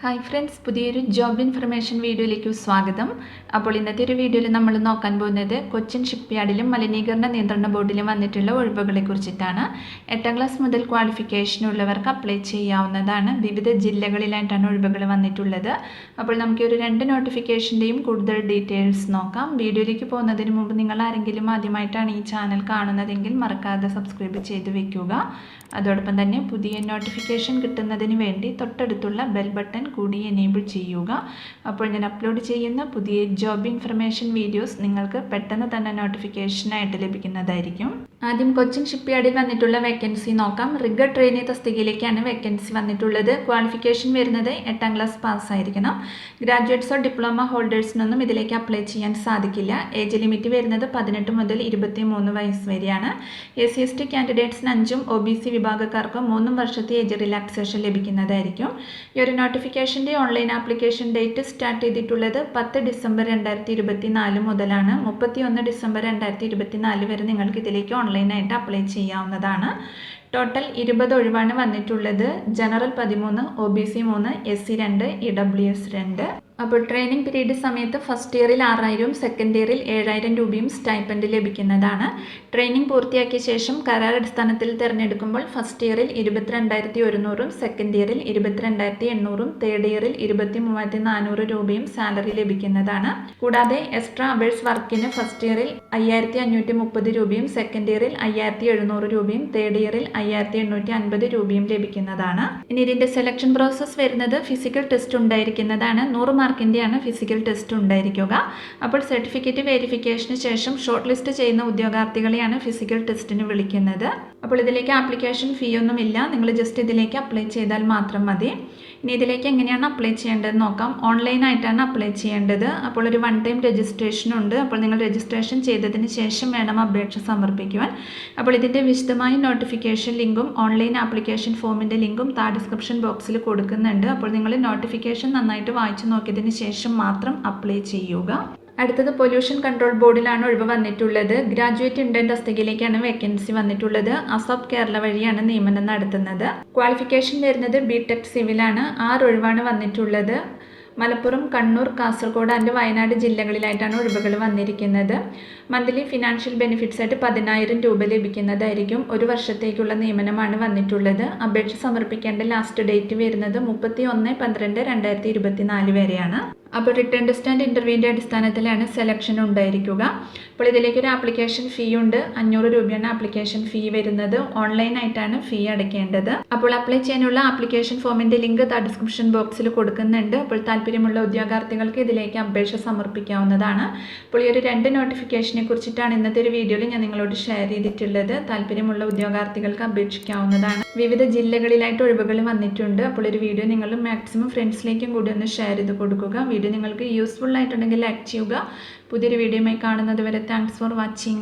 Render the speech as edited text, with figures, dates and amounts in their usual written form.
Hi friends, പുതിയൊരു job information വീഡിയോയിലേക്ക് സ്വാഗതം. അപ്പോൾ ഇന്നത്തെ ഒരു വീഡിയോയിൽ നമ്മൾ നോക്കാൻ പോകുന്നത് കൊച്ചിൻ ഷിപ്പ്യാർഡിലും മലിനീകരണ നിയന്ത്രണ ബോർഡിലും വന്നിട്ടുള്ള ഒഴിവുകളെ കുറിച്ചിട്ടാണ്. 8ാം ക്ലാസ് മുതൽ ക്വാളിഫിക്കേഷൻ ഉള്ളവർക്ക് അപ്ലൈ ചെയ്യാവുന്നതാണ്. വിവിധ ജില്ലകളിലായിട്ടാണ് ഒഴിവുകൾ വന്നിട്ടുള്ളത്. അപ്പോൾ നമുക്ക് ഒരു 2 നോട്ടിഫിക്കേഷൻ്റെയും കൂടുതൽ ഡീറ്റെയിൽസ് നോക്കാം. വീഡിയോയിലേക്ക് പോകുന്നതിന് മുമ്പ് നിങ്ങൾ ആരെങ്കിലും ആദ്യമായിട്ടാണ് ഈ ചാനൽ കാണുന്നതെങ്കിൽ മറക്കാതെ സബ്സ്ക്രൈബ് ചെയ്ത് വെക്കുക. അതോടൊപ്പം തന്നെ പുതിയ നോട്ടിഫിക്കേഷൻ കിട്ടുന്നതിന് വേണ്ടി തൊട്ടടുത്തുള്ള ബെൽ ബട്ടൺ കൂടി എനേബിൾ ചെയ്യുക. അപ്പോൾ ഞാൻ അപ്ലോഡ് ചെയ്യുന്ന പുതിയ ജോബ് ഇൻഫർമേഷൻ വീഡിയോസ് നിങ്ങൾക്ക് പെട്ടെന്ന് തന്നെ നോട്ടിഫിക്കേഷനായിട്ട് ലഭിക്കുന്നതായിരിക്കും. ആദ്യം കൊച്ചിൻ ഷിപ്പ്യാർഡിൽ വന്നിട്ടുള്ള വേക്കൻസി നോക്കാം. റിഗർ ട്രെയിനി തസ്തികയിലേക്കാണ് വേക്കൻസി വന്നിട്ടുള്ളത്. ക്വാളിഫിക്കേഷൻ വരുന്നത് 8ാം ക്ലാസ് പാസ്സായിരിക്കണം. ഗ്രാജുവേറ്റ്സോ ഡിപ്ലോമ ഹോൾഡേഴ്സിനൊന്നും ഇതിലേക്ക് അപ്ലൈ ചെയ്യാൻ സാധിക്കില്ല. ഏജ് ലിമിറ്റ് വരുന്നത് 18 മുതൽ 23 വയസ്സ് വരെയാണ്. SC/ST കാൻഡിഡേറ്റ്സിന് 5ഉം OBC വിഭാഗക്കാർക്ക് 3 വർഷത്തെ ഏജ് റിലാക്സേഷൻ ലഭിക്കുന്നതായിരിക്കും. ഈ ഒരു നോട്ടിഫിക്കേഷൻ്റെ ഓൺലൈൻ ആപ്ലിക്കേഷൻ ഡേറ്റ് സ്റ്റാർട്ട് ചെയ്തിട്ടുള്ളത് 10 ഡിസംബർ 2024 മുതലാണ്. 31 ഡിസംബർ 2024 വരെ നിങ്ങൾക്ക് ഇതിലേക്ക് ഓൺലൈനായിട്ട് അപ്ലൈ ചെയ്യാവുന്നതാണ്. ടോട്ടൽ 20 ഒഴിവാണ് വന്നിട്ടുള്ളത്. General 13, OBC 3, SC 2, EWS 2. അപ്പോൾ ട്രെയിനിങ് പീരീഡ് സമയത്ത് ഫസ്റ്റ് ഇയറിൽ 6000ഉം സെക്കൻഡ് ഇയറിൽ 7000 രൂപയും സ്റ്റൈപ്പൻഡ് ലഭിക്കുന്നതാണ്. ട്രെയിനിങ് പൂർത്തിയാക്കിയ ശേഷം കരാർ അടിസ്ഥാനത്തിൽ തിരഞ്ഞെടുക്കുമ്പോൾ ഫസ്റ്റ് ഇയറിൽ 22,100ഉം സെക്കൻഡ് ഇയറിൽ 22,800ഉം തേർഡ് ഇയറിൽ 23,400 രൂപയും സാലറി ലഭിക്കുന്നതാണ്. കൂടാതെ എക്സ്ട്രാ അവേഴ്സ് വർക്കിന് ഫസ്റ്റ് ഇയറിൽ 5,530 രൂപയും സെക്കൻഡ് ഇയറിൽ 5,700 രൂപയും തേർഡ് ഇയറിൽ 5,850 രൂപയും ലഭിക്കുന്നതാണ്. ഇനി ഇതിൻ്റെ സെലക്ഷൻ പ്രോസസ്സ് വരുന്നത് ഫിസിക്കൽ ടെസ്റ്റ് ഉണ്ടായിരിക്കുന്നതാണ്. 100 മാർക്കിൻ്റെയാണ് ഫിസിക്കൽ ടെസ്റ്റ് ഉണ്ടായിരിക്കുക. അപ്പോൾ സർട്ടിഫിക്കറ്റ് വെരിഫിക്കേഷന് ശേഷം ഷോർട്ട് ലിസ്റ്റ് ചെയ്യുന്ന ഉദ്യോഗാർത്ഥികളെയാണ് ഫിസിക്കൽ ടെസ്റ്റിന് വിളിക്കുന്നത്. അപ്പോൾ ഇതിലേക്ക് ആപ്ലിക്കേഷൻ ഫീ ഒന്നുമില്ല. നിങ്ങൾ ജസ്റ്റ് ഇതിലേക്ക് അപ്ലൈ ചെയ്താൽ മാത്രം മതി. ഇനി ഇതിലേക്ക് എങ്ങനെയാണ് അപ്ലൈ ചെയ്യേണ്ടത് നോക്കാം. ഓൺലൈനായിട്ടാണ് അപ്ലൈ ചെയ്യേണ്ടത്. അപ്പോൾ ഒരു 1 ടൈം രജിസ്ട്രേഷൻ ഉണ്ട്. അപ്പോൾ നിങ്ങൾ രജിസ്ട്രേഷൻ ചെയ്തതിന് ശേഷം വേണം അപേക്ഷ സമർപ്പിക്കുവാൻ. അപ്പോൾ ഇതിൻ്റെ വിശദമായ നോട്ടിഫിക്കേഷൻ ലിങ്കും ഓൺലൈൻ ആപ്ലിക്കേഷൻ ഫോമിൻ്റെ ലിങ്കും ഡിസ്ക്രിപ്ഷൻ ബോക്സിൽ കൊടുക്കുന്നുണ്ട്. അപ്പോൾ നിങ്ങൾ നോട്ടിഫിക്കേഷൻ നന്നായിട്ട് വായിച്ചു നോക്കിയതിന് ശേഷം മാത്രം അപ്ലൈ ചെയ്യുക. അടുത്തത് പൊല്യൂഷൻ കൺട്രോൾ ബോർഡിലാണ് ഒഴിവ് വന്നിട്ടുള്ളത്. ഗ്രാജുവേറ്റ് ഇന്റേൺ തസ്തികയിലേക്കാണ് വേക്കൻസി വന്നിട്ടുള്ളത്. അസോബ് കേരള വഴിയാണ് നിയമനം നടത്തുന്നത്. ക്വാളിഫിക്കേഷൻ വരുന്നത് BTech സിവിലാണ്. 6 ഒഴിവാണ് വന്നിട്ടുള്ളത്. മലപ്പുറം, കണ്ണൂർ, കാസർഗോഡ് ആൻഡ് വയനാട് ജില്ലകളിലായിട്ടാണ് ഒഴിവുകൾ വന്നിരിക്കുന്നത്. മന്ത്ലി ഫിനാൻഷ്യൽ ബെനിഫിറ്റ്സ് ആയിട്ട് 10,000 രൂപ ലഭിക്കുന്നതായിരിക്കും. 1 വർഷത്തേക്കുള്ള നിയമനമാണ് വന്നിട്ടുള്ളത്. അപേക്ഷ സമർപ്പിക്കേണ്ട ലാസ്റ്റ് ഡേറ്റ് വരുന്നത് 31/12/2024 വരെയാണ്. അപ്പോൾ റിട്ടേൺ ടെസ്റ്റ് ആൻഡ് ഇൻ്റർവ്യൂവിൻ്റെ അടിസ്ഥാനത്തിലാണ് സെലക്ഷൻ ഉണ്ടായിരിക്കുക. അപ്പോൾ ഇതിലേക്കൊരു ആപ്ലിക്കേഷൻ ഫീ ഉണ്ട്. 500 രൂപയാണ് ആപ്ലിക്കേഷൻ ഫീ വരുന്നത്. ഓൺലൈനായിട്ടാണ് ഫീ അടയ്ക്കേണ്ടത്. അപ്പോൾ അപ്ലൈ ചെയ്യാനുള്ള ആപ്ലിക്കേഷൻ ഫോമിൻ്റെ ലിങ്ക് ഡിസ്ക്രിപ്ഷൻ ബോക്സിൽ കൊടുക്കുന്നുണ്ട്. അപ്പോൾ താല്പര്യമുള്ള ഉദ്യോഗാർത്ഥികൾക്ക് ഇതിലേക്ക് അപേക്ഷ സമർപ്പിക്കാവുന്നതാണ്. അപ്പോൾ ഈ ഒരു 2 നോട്ടിഫിക്കേഷനെ കുറിച്ചിട്ടാണ് ഇന്നത്തെ ഒരു വീഡിയോയിൽ ഞാൻ നിങ്ങളോട് ഷെയർ ചെയ്തിട്ടുള്ളത്. താല്പര്യമുള്ള ഉദ്യോഗാർത്ഥികൾക്ക് അപേക്ഷിക്കാവുന്നതാണ്. വിവിധ ജില്ലകളിലായിട്ട് ഒഴിവുകൾ വന്നിട്ടുണ്ട്. അപ്പോൾ ഒരു വീഡിയോ നിങ്ങൾ മാക്സിമം ഫ്രണ്ട്സിലേക്കും കൂടി ഒന്ന് ഷെയർ ചെയ്ത് കൊടുക്കുക. വീഡിയോ നിങ്ങൾക്ക് യൂസ്ഫുൾ ആയിട്ടുണ്ടെങ്കിൽ ലൈക്ക് ചെയ്യുക. പുതിയൊരു വീഡിയോയുമായി കാണുന്നത് വരെ താങ്ക്സ് ഫോർ വാച്ചിങ്.